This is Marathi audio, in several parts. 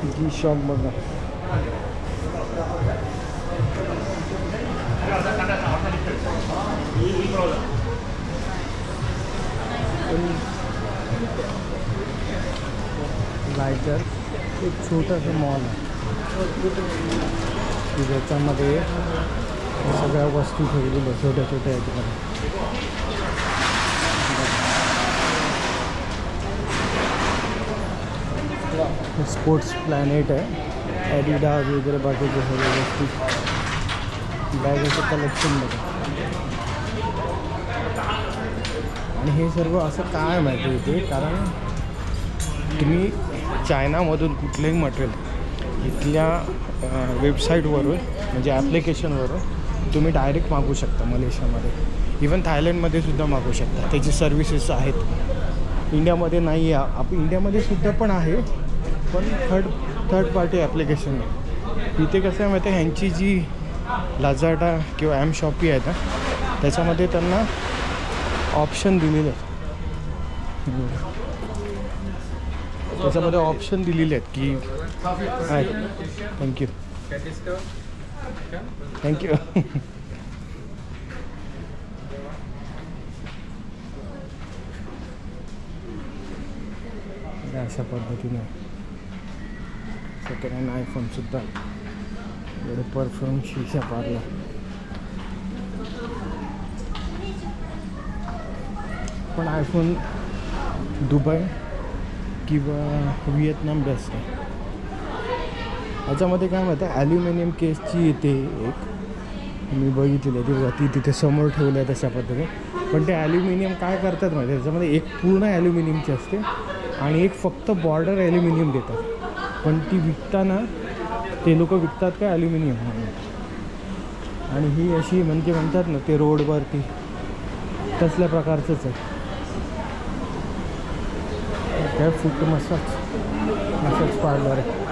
जी शॉप बघा. लायटर एक छोटासा मॉल आहे की ज्याच्यामध्ये सगळ्या वस्तू ठेवलेल्या छोट्या छोट्या याच्यामध्ये. स्पोर्ट्स प्लॅनेट आहे, ॲडिडास वगैरे बाकीचे सगळ्या गोष्टी. बॅगाचं कलेक्शन बघा. आणि हे सर्व असं काय माहिती होते, कारण तुम्ही चायनामधून कुठलंही मटेरियल इथल्या वेबसाईटवरून म्हणजे ॲप्लिकेशनवरून तुम्ही डायरेक्ट मागवू शकता मलेशियामध्ये. इवन थायलंडमध्ये सुद्धा मागवू शकता. त्याची सर्व्हिसेस आहेत. इंडियामध्ये नाही आहे. इंडियामध्ये सुद्धा पण आहे, पण थर्ड पार्टी ॲप्लिकेशन आहे. इथे कसं आहे माहिती आहे, ह्यांची जी लाजाडा किंवा शॉपी आहे ना, त्याच्यामध्ये त्यांना ऑप्शन दिलेले आहेत. त्याच्यामध्ये ऑप्शन दिलेले आहेत की हाय थँक्यू थँक्यू. अशा पद्धतीने सेकंड हँड आयफोनसुद्धा. एवढे परफ्यूम शीशा पार्लर. पण आयफोन दुबई किंवा व्हिएतनाम बेस्ट आहे. याच्यामध्ये काय माहिती आहे, ॲल्युमिनियम केसची येते एक, मी बघितलेली आहे ती वरती तिथे समोर ठेवलं आहे तशा पद्धतीने. पण ते ॲल्युमिनियम काय करतात माहिती आहे, त्याच्यामध्ये एक पूर्ण ॲल्युमिनियमची असते आणि एक फक्त बॉर्डर ॲल्युमिनियम देतात. पण ती विकताना ते लोक विकतात का ॲल्युमिनियम म्हणून. आणि ही अशी म्हणजे म्हणतात ना ते रोडवरती तसल्या प्रकारचंच आहे. काय फूट मसाज पार्लर आहे.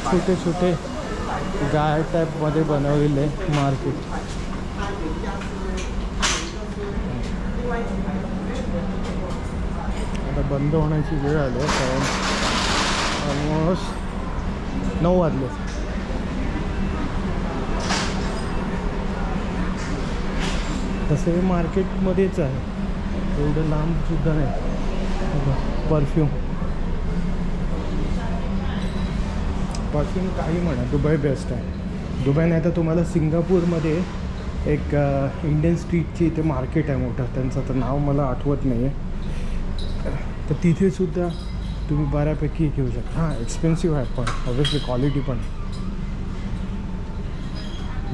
छोटे छोटे गाय टाईपमध्ये बनवलेले मार्केट. आता बंद होण्याची वेळ आली आहे, कारण ऑलमोस्ट 9 वाजले. तसे मार्केटमध्येच आहे, एवढं लांबसुद्धा नाही. परफ्यूम काही म्हणा, दुबई बेस्ट आहे. दुबई नाही तर तुम्हाला सिंगापूरमध्ये एक इंडियन स्ट्रीटची इथे मार्केट आहे मोठं, त्यांचं तर नाव मला आठवत नाही आहे. तर तिथेसुद्धा तुम्ही बऱ्यापैकी घेऊ शकता. हां एक्सपेन्सिव्ह आहे पण ऑब्वियसली क्वालिटी पण.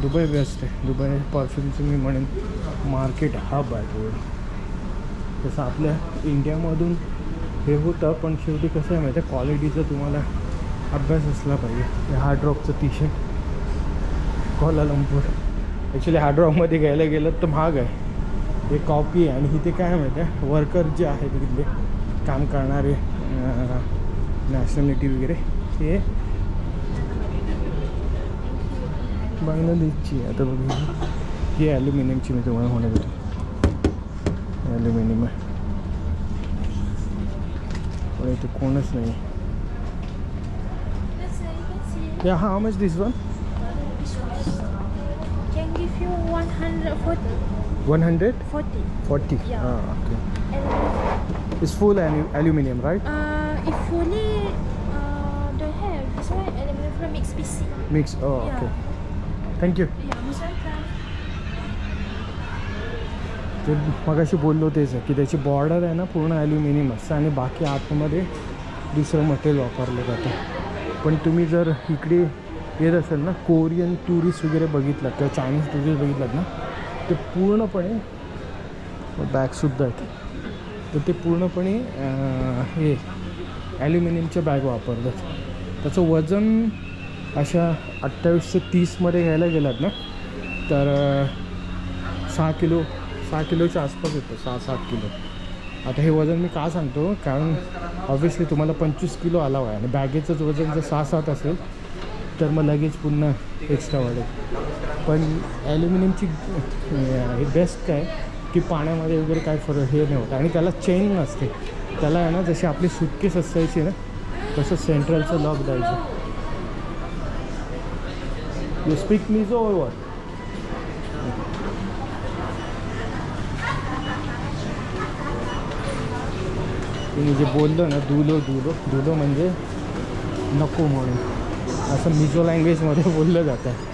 दुबई बेस्ट आहे. दुबई परफ्यूमचं मी म्हणेन मार्केट हब आहे थोडं. जसं आपल्या इंडियामधून हे होतं, पण शेवटी कसं आहे माहिती आहे, क्वालिटीचं तुम्हाला अभ्यास असला पाहिजे. हार्ड रॉकचं T shirt Kuala Lumpur. Actually hard रॉकमध्ये घ्यायला गेलं तर महाग आहे. हे कॉपी आहे. आणि इथे काय माहिती आहे, वर्कर जे आहेत तिथले काम करणारे नॅशनॅलिटी वगैरे हे बांगलादेशची. आता बघा ही ॲल्युमिनियमची मी तुम्हाला म्हणत होतो, ॲल्युमिनियम आहे. पण इथे कोणच नाही. Yeah, how much this one? Can give you 140. 140? 40? Yeah. Ah, okay. It's full aluminum, right? If fully don't have. This one aluminum from mix PC. Mix, oh, Yeah. okay. Thank you. Yeah, most welcome. ते मगाशी बोललो तेच आहे की त्याची बॉर्डर आहे ना पूर्ण ॲल्युमिनियम असतं आणि बाकी आतमध्ये दुसरं मटेरियल वापरलं जातं. पण तुम्ही जर इकडे येत असेल ना, कोरियन टुरिस्ट वगैरे बघितलात किंवा चायनीज टुरिस्ट बघितलात ना, ते पूर्णपणे बॅगसुद्धा आहेत, तर ते पूर्णपणे हे ॲल्युमिनियमच्या बॅग वापरतात. त्याचं वजन अशा 28 ते 30मध्ये घ्यायला गेलात ना तर 6 किलोच्या आसपास येतं, 6-7 किलो. आता हे वजन मी का सांगतो, कारण ऑब्व्हियसली तुम्हाला 25 किलो अलाव आहे आणि बॅगेचंच वजन जर 6-7 असेल तर मग लगेच पुन्हा एक्स्ट्रा वाढेल. पण ॲल्युमिनियमची हे बेस्ट काय की पाण्यामध्ये वगैरे काय फरक हे नाही होत. आणि त्याला चेन नसते, त्याला आहे ना जशी आपली सुटकेस असायची ना तसं सेंट्रलचं लॉक द्यायचं. यू स्पीक मिझो और व्हॉट? मी जे बोललो ना दुलो दुलो दुलो म्हणजे नको म्हणून, असं मिझो लँग्वेजमध्ये बोललं जातं.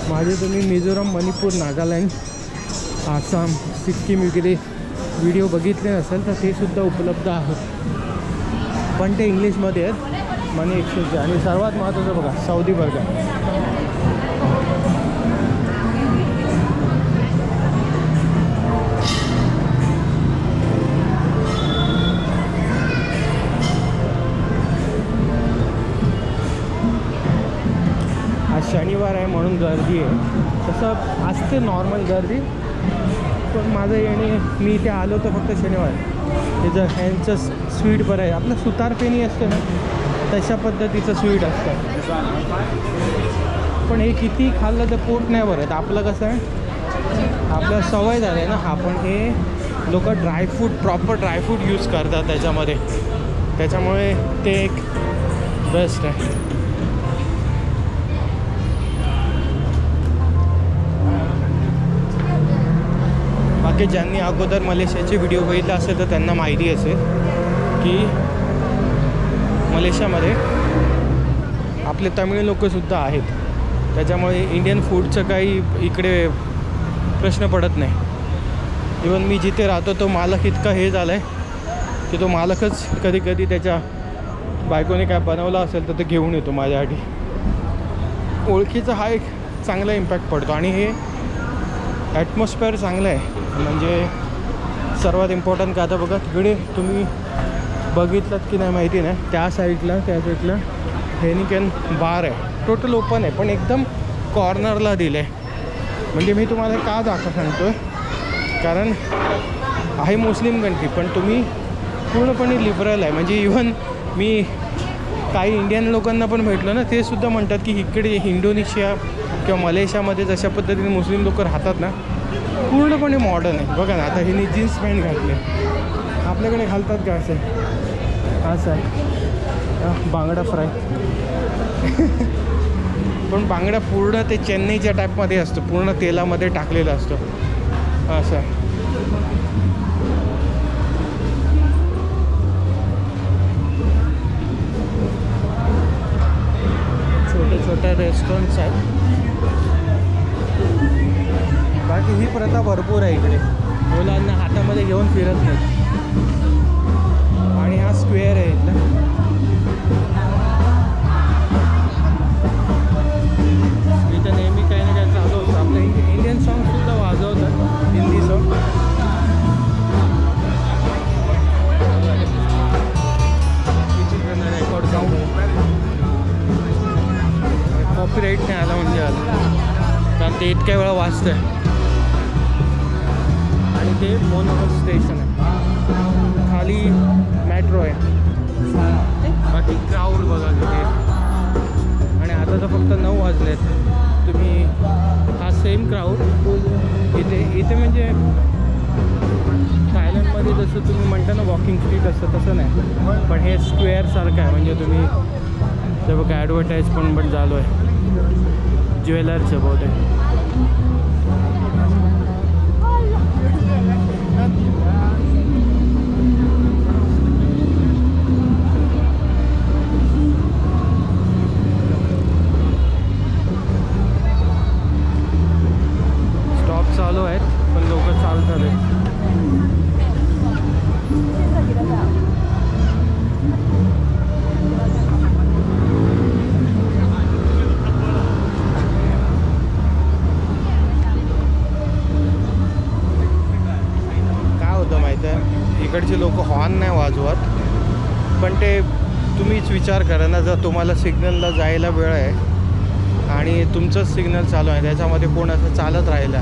माझे तुम्ही मिझोरम, मणिपूर, नागालँड, आसाम, सिक्कीम वगैरे व्हिडिओ बघितले नसेल तर ते सुद्धा उपलब्ध आहेत, पण ते इंग्लिशमध्ये आहेत, मनी एक्सचेंज. आणि सर्वात महत्त्वाचं बघा सौदी बर्गर. आज शनिवार आहे म्हणून गर्दी आहे, तसं असते नॉर्मल गर्दी, पण माझं येणे मी इथे आलो तर फक्त शनिवार. हे जर ह्यांचं स्वीट बरं आहे, आपलं सुतारफेणी असते ना तशा पद्धतीचं स्वीट असतं, पण हे किती खाल्लं तर पोट नाही भरत. आपलं कसं आहे, आपलं सवय झालं आहे ना, आपण हे लोक ड्रायफ्रूट, प्रॉपर ड्रायफ्रूट यूज करतात त्याच्यामध्ये, त्याच्यामुळे ते एक बेस्ट आहे. बाकी ज्यांनी अगोदर मलेशियाचे व्हिडिओ बघितले असेल तर त्यांना माहिती असेल की मलेशियामध्ये आपले तमिळ लोकसुद्धा आहेत, त्याच्यामुळे इंडियन फूडचं काही इकडे प्रश्न पडत नाही. इवन मी जिथे राहतो तो मालक इतका हे झाला आहे की तो मालकच कधी कधी त्याच्या बायकोने काय बनवलं असेल तर ते घेऊन येतो माझ्यासाठी. ओळखीचा हा एक चांगला इम्पॅक्ट पडतो. आणि हे ॲटमॉस्फिअर चांगलं आहे, म्हणजे सर्वात इम्पॉर्टंट काय, आता बघा तिकडे तुम्ही बघितलं की नाही माहिती नाही, त्या साईडला हेनिकेन बार आहे, टोटल ओपन आहे, पण एकदम कॉर्नरला दिलं आहे. म्हणजे मी तुम्हाला का सांगतो आहे, कारण आहे मुस्लिम कंट्री पण तुम्ही पूर्णपणे लिबरल आहे. म्हणजे इव्हन मी काही इंडियन लोकांना पण भेटलो ना, ते सुद्धा म्हणतात की इकडे इंडोनेशिया किंवा मलेशियामध्ये जशा पद्धतीने मुस्लिम लोक राहतात ना, पूर्णपणे मॉडर्न आहे. बघा ना, आता हिने जीन्स पॅन्ट घातले, आपल्याकडे घालतात का असे? असं आहे बांगडा फ्राय पण बांगडा पूर्ण ते चेन्नईच्या टाईपमध्ये असतो, पूर्ण तेलामध्ये टाकलेला असतो असं. छोटे छोटे रेस्टॉरंट्स आहेत. बाकी ही प्रथा भरपूर आहे इकडे, मुलांना हातामध्ये घेऊन फिरत नाही. आणि हा स्क्वेअर आहे इथला, इथं नेहमी काही ना काही चालू होतं. आपलं इंडियन सॉंगसुद्धा वाजवतात, Hindi song. Record sound copyright नाही आला म्हणजे आलं, कारण ते इतक्या वेळा वाजतं आहे. आणि ते मोनोबल स्टेशन आहे, खाली मेट्रो आहे. बाकी क्राऊड बघा तिथे. आणि आता तर फक्त 9 वाजलेत. तुम्ही हा सेम क्राऊड इथे म्हणजे थायलंडमध्ये जसं तुम्ही म्हणता ना वॉकिंग स्ट्रीट असतं तसं नाही, पण हे स्क्वेअरसारखं आहे. म्हणजे तुम्ही ते बघा ॲडव्हर्टाईज पण चालू आहे ज्वेलरचं बहुतेक. स्टॉप चालू आहेत पण लोक चालतात आहेत. इकडचे लोक हॉर्न नाही वाजवत, पण ते तुम्हीच विचार करा ना, जर तुम्हाला सिग्नलला जायला वेळ आहे आणि तुमचंच सिग्नल चालू आहे, त्याच्यामध्ये कोण असं चालत राहिला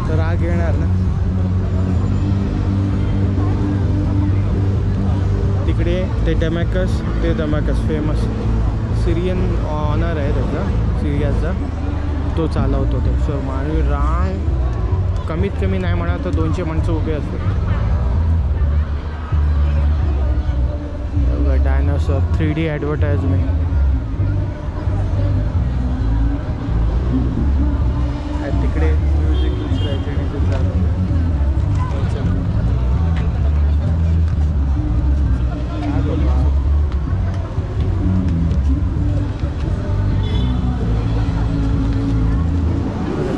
तर राग येणार ना. तिकडे ते डमॅकस फेमस सिरियन ऑनर आहे त्याचा, सिरियाचा. तो चालवतो ते. सो आणि रांग कमीत कमी नाही म्हणा तर 200 माणसं उभे असतात. Dinosaur 3D advertisement. तिकडे म्युझिक दुसऱ्याचे म्युझिक चालू.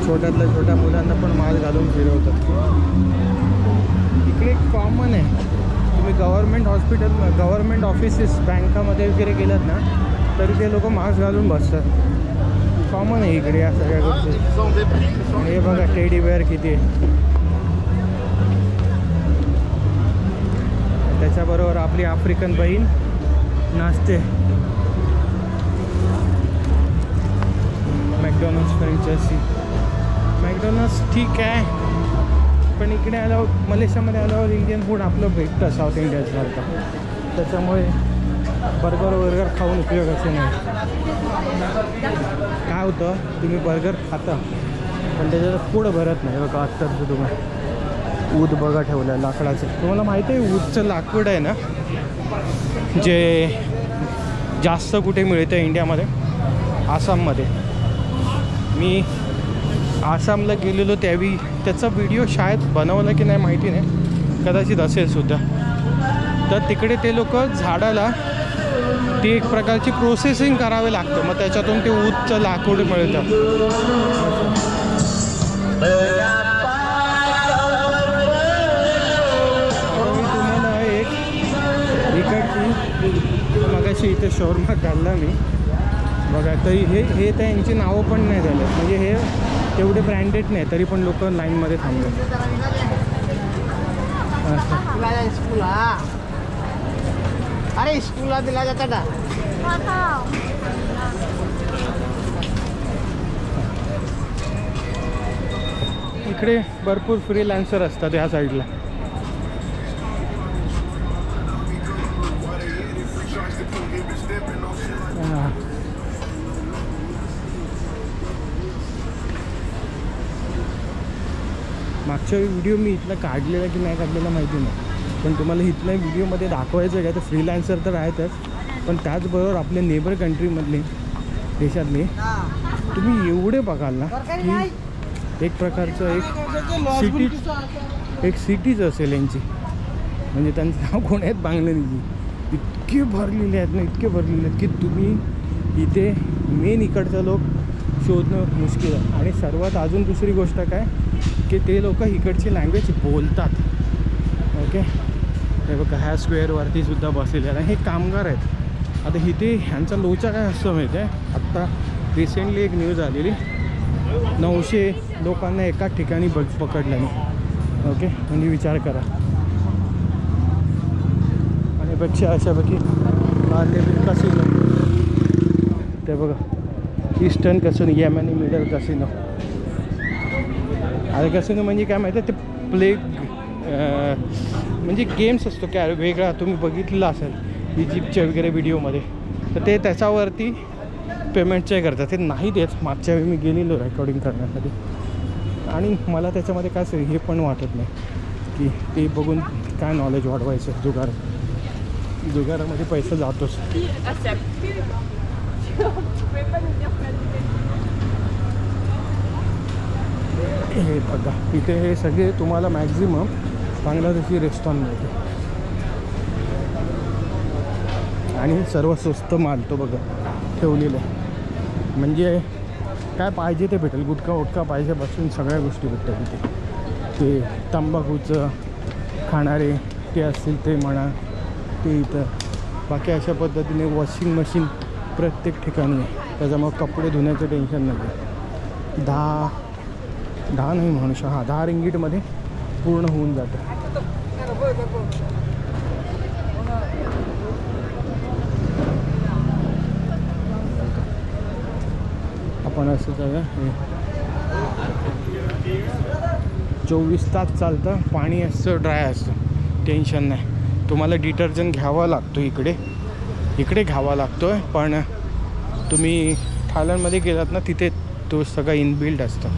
छोट्यातल्या छोट्या मुलांना पण मास्क घालून फिरवतात. इकडे कॉमन आहे. तुम्ही गव्हर्मेंट ऑफिसेस बँकामध्ये वगैरे गेलात ना तरी ते लोक मास्क घालून बसतात. कॉमन आहे इकडे या सगळ्या गोष्टी. हे बघा टेडी बेअर किती आहे. त्याच्याबरोबर आपली आफ्रिकन बहीण नाचते. McDonald's franchise. मॅकडॉनल्ड्स ठीक आहे पण इकडे आल्यावर मलेशियामध्ये आल्यावर इंडियन फूड आपलं भेटतं साऊथ इंडियासारखं. त्याच्यामुळे बर्गर खाऊन उपयोगाचे नाही. काय होतं तुम्ही बर्गर खाता पण त्याच्यात पुढं भरत नाही. बघा आत्ताचं तुम्ही ऊद बघा ठेवलं आहे लाकडाचं. तुम्हाला माहिती आहे ऊदचं लाकूड आहे ना जे जास्त कुठे मिळतं इंडियामध्ये? आसाममध्ये. मी आसामला गेलेलो त्यावेळी त्याचा व्हिडिओ शाळेत बनवला की नाही माहिती नाही, कदाचित असेल सुद्धा. तर तिकडे ते लोक झाडाला ती एक प्रकारची प्रोसेसिंग करावी लागतं मग त्याच्यातून ते ऊदचं लाकूड मिळतं. मी तुम्हाला एक इकडची मगाशी इथे शॉर्मा काढला मी बघा. तरी हे तर यांची नावं पण नाही झाले म्हणजे हे तेवढे ब्रँडेड नाही तरी पण लोक लाईनमध्ये थांबले. अरे स्कूलला दिला जाता ना. इकडे भरपूर फ्रीलान्सर असतात या साईडला. मागच्या व्हिडिओ मी इथला काढलेला की नाही काढलेला माहिती नाही पण तुम्हाला इथल्या व्हिडिओमध्ये दाखवायचं काय तर फ्रीलान्सर तर आहेतच पण त्याचबरोबर आपल्या नेबर कंट्रीमधले देशातले तुम्ही एवढे बघाल ना की एक प्रकारचं एक सिटीज असेल यांची. म्हणजे त्यांचं नाव कोण आहेत बांगलादेशी. इतके भरलेले आहेत ना इतके भरलेले आहेत की तुम्ही इथे मेन इकडचा लोक शोधणं मुश्किल आहे. आणि सर्वात अजून दुसरी गोष्ट काय की ते लोक इकडची लँग्वेज बोलतात. ओके हे बघा ह्या स्क्वेअरवरती सुद्धा बसलेले आहेत. हे कामगार आहेत. आता इथे ह्यांचा लोचा काय असतं माहिती आहे आत्ता रिसेंटली एक न्यूज आलेली 900 लोकांना एकाच ठिकाणी पकडल्याने. ओके म्हणजे विचार करा. आणि पेक्षा अशापैकी कसिनो ते बघा eastern casino Yemeni middle casino. आता कसिनो म्हणजे काय माहिती आहे ते प्ले म्हणजे गेम्स असतो काय वेगळा तुम्ही बघितलेला असेल इजिप्तच्या वगैरे व्हिडिओमध्ये. तर ते त्याच्यावरती पेमेंटचे करतात. ते नाही देत. मागच्या वेळी मी गेलेलो रेकॉर्डिंग करण्यासाठी आणि मला त्याच्यामध्ये काय हे पण वाटत नाही की ते बघून काय नॉलेज वाढवायचं. जुगारामध्ये पैसा जातोच. हे बघा इथे हे सगळे तुम्हाला मॅक्झिमम बांगलादेशी रेस्टॉरंट मिळते आणि सर्व स्वस्त माल तो बघा ठेवलेलं आहे. म्हणजे काय पाहिजे ते भेटेल. गुटखा पाहिजेपासून सगळ्या गोष्टी भेटतात इथे. ते तंबाखूचं खाणारे ते असतील ते म्हणा ते इथं. बाकी अशा पद्धतीने वॉशिंग मशीन प्रत्येक ठिकाणी आहे. त्याच्यामुळे कपडे धुण्याचं टेन्शन नाही. 10 नाही म्हणू 10 रिंगीटमध्ये पूर्ण होऊन जातं. आपण असं जाऊया. 24 तास चालतं. पाणी असतं ड्राय असतं टेन्शन नाही. तुम्हाला डिटर्जंट घ्यावा लागतो इकडे घ्यावा लागतो आहे. पण तुम्ही थायलंडमध्ये गेलात ना तिथे तो सगळं इनबिल्ड असतं,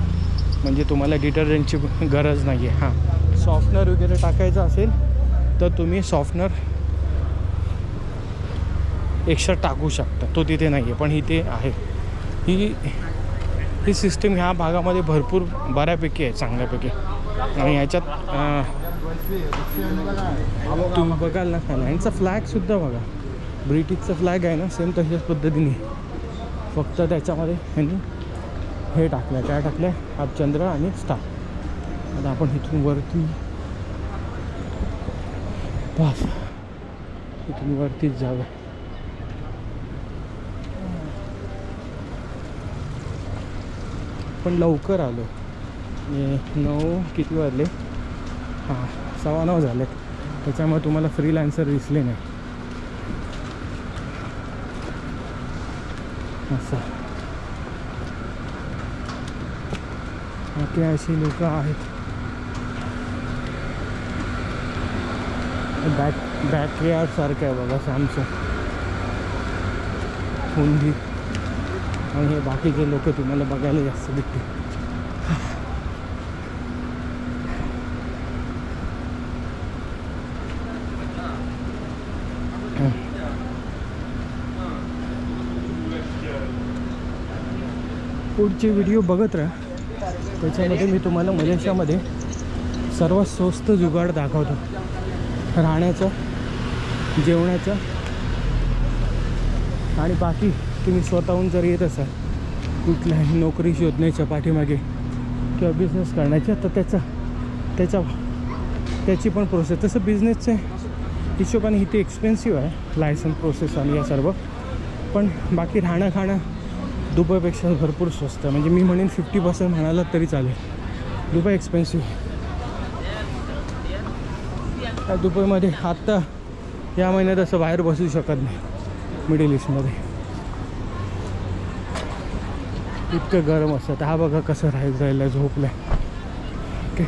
म्हणजे तुम्हाला डिटर्जंटची गरज नाही आहे. हां, सॉफ्टनर वगैरे टाकायचं असेल तर तुम्ही सॉफ्टनर एक्स्ट्रा टाकू शकता, तो तिथे नाही आहे, पण इथे आहे. ही सिस्टीम ह्या भागामध्ये भरपूर बऱ्यापैकी आहे, चांगल्यापैकी. आणि ह्याच्यात तुम्ही बघाल ना खाली यांचा फ्लॅगसुद्धा बघा, ब्रिटिशचा फ्लॅग आहे ना, सेम तशाच पद्धतीने, फक्त त्याच्यामध्ये ह्यांनी हे टाकलं, काय टाकलं, हा चंद्र आणि स्टार. आता आपण इथून वरती बस, इथून वरतीच जाऊया. पण लवकर आलो, 9 किती वाजले, हां 9:15 झाले, त्याच्यामुळे तुम्हाला फ्रीलान्सर दिसले नाही. असं बाकी अशी लोक आहेत. बॅकयार्ड सारखं आहे बघा सॅमसंग, हुंदी, आणि हे बाकीचे लोक तुम्हाला बघायला जास्त भेटतील. पुढचे व्हिडिओ बघत राहा, त्याच्यामध्ये मी तुम्हाला मलेशियामध्ये सर्वात स्वस्त जुगाड दाखवतो, राहण्याचं, जेवणाचं. आणि बाकी तुम्ही स्वतःहून जर येत असाल कुठल्याही नोकरी शोधण्याच्या पाठीमागे किंवा बिझनेस करण्याच्या, तर त्याची पण प्रोसेस, तसं बिझनेसच्या हिशोबाने इथे एक्सपेन्सिव्ह आहे लायसन्स प्रोसेस आणि या सर्व. पण बाकी राहणं खाणं दुबईपेक्षा भरपूर स्वस्त आहे, म्हणजे मी म्हणेन 50% म्हणाला तरी चालेल. दुबई एक्सपेन्सिव्ह आहे. दुबईमध्ये आत्ता या महिन्यात असं बाहेर बसू शकत नाही, मिडल ईस्टमध्ये इतकं गरम असतं. हा बघा कसं राहायला झोपलं आहे. ओके,